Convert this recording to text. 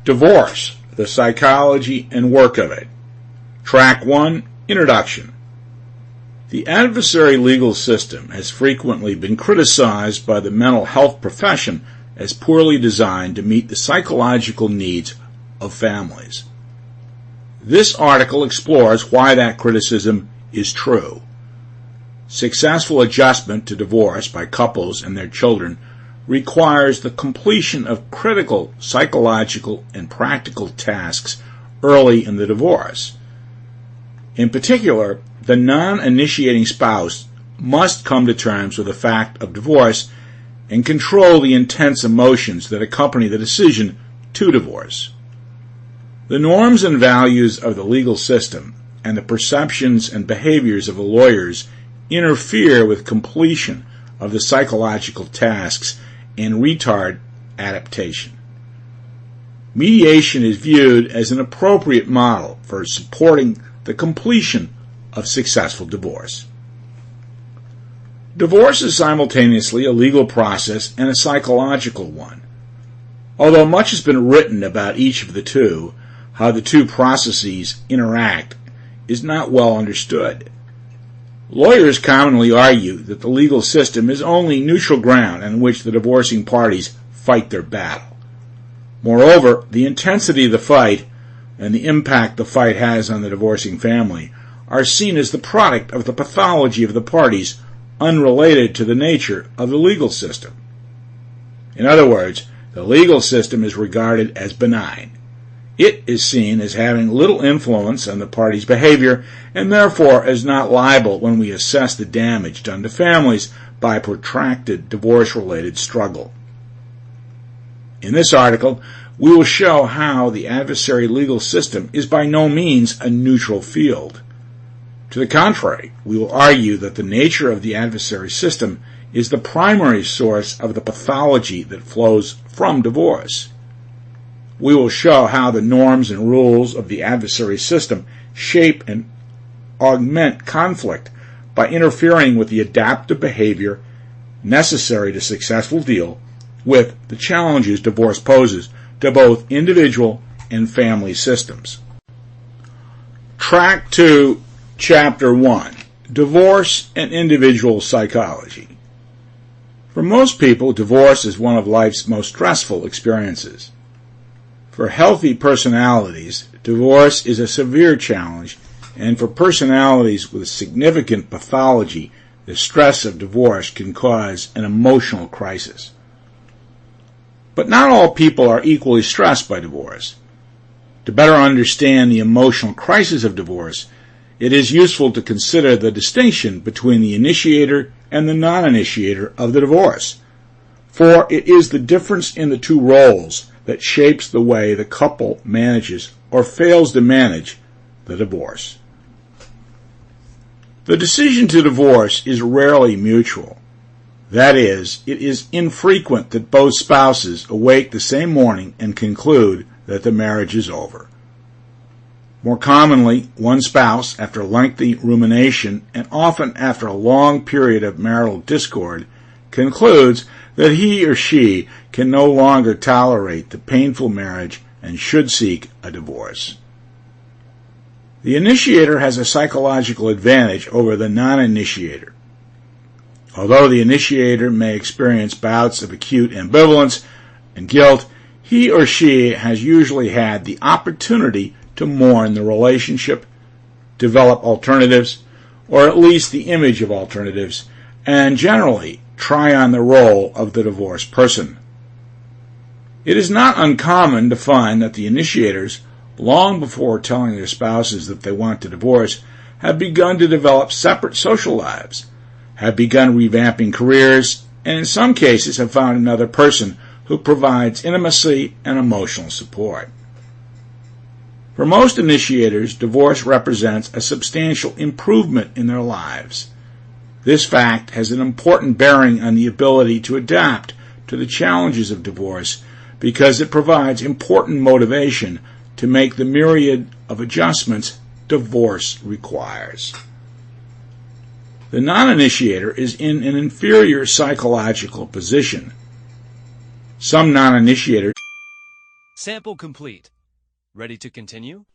Divorce, the psychology and work of it. Track 1, Introduction. The adversary legal system has frequently been criticized by the mental health profession as poorly designed to meet the psychological needs of families. This article explores why that criticism is true. Successful adjustment to divorce by couples and their children requires the completion of critical psychological and practical tasks early in the divorce. In particular, the non-initiating spouse must come to terms with the fact of divorce and control the intense emotions that accompany the decision to divorce. The norms and values of the legal system and the perceptions and behaviors of the lawyers interfere with completion of the psychological tasks and retard adaptation. Mediation is viewed as an appropriate model for supporting the completion of successful divorce. Divorce is simultaneously a legal process and a psychological one. Although much has been written about each of the two, how the two processes interact is not well understood. Lawyers commonly argue that the legal system is only neutral ground on which the divorcing parties fight their battle. Moreover, the intensity of the fight and the impact the fight has on the divorcing family are seen as the product of the pathology of the parties unrelated to the nature of the legal system. In other words, the legal system is regarded as benign. It is seen as having little influence on the parties' behavior and therefore is not liable when we assess the damage done to families by protracted divorce-related struggle. In this article, we will show how the adversary legal system is by no means a neutral field. To the contrary, we will argue that the nature of the adversary system is the primary source of the pathology that flows from divorce. We will show how the norms and rules of the adversary system shape and augment conflict by interfering with the adaptive behavior necessary to successfully deal with the challenges divorce poses to both individual and family systems. Track 2, Chapter 1, Divorce and Individual Psychology. For most people, divorce is one of life's most stressful experiences. For healthy personalities, divorce is a severe challenge, and for personalities with significant pathology, the stress of divorce can cause an emotional crisis. But not all people are equally stressed by divorce. To better understand the emotional crisis of divorce, it is useful to consider the distinction between the initiator and the non-initiator of the divorce, for it is the difference in the two roles that shapes the way the couple manages or fails to manage the divorce. The decision to divorce is rarely mutual. That is, it is infrequent that both spouses awake the same morning and conclude that the marriage is over. More commonly, one spouse, after lengthy rumination and often after a long period of marital discord, concludes that he or she can no longer tolerate the painful marriage and should seek a divorce. The initiator has a psychological advantage over the non-initiator. Although the initiator may experience bouts of acute ambivalence and guilt, he or she has usually had the opportunity to mourn the relationship, develop alternatives, or at least the image of alternatives, and generally try on the role of the divorced person. It is not uncommon to find that the initiators, long before telling their spouses that they want to divorce, have begun to develop separate social lives, have begun revamping careers, and in some cases have found another person who provides intimacy and emotional support. For most initiators, divorce represents a substantial improvement in their lives. This fact has an important bearing on the ability to adapt to the challenges of divorce because it provides important motivation to make the myriad of adjustments divorce requires. The non-initiator is in an inferior psychological position. Some non-initiators Sample complete. Ready to continue?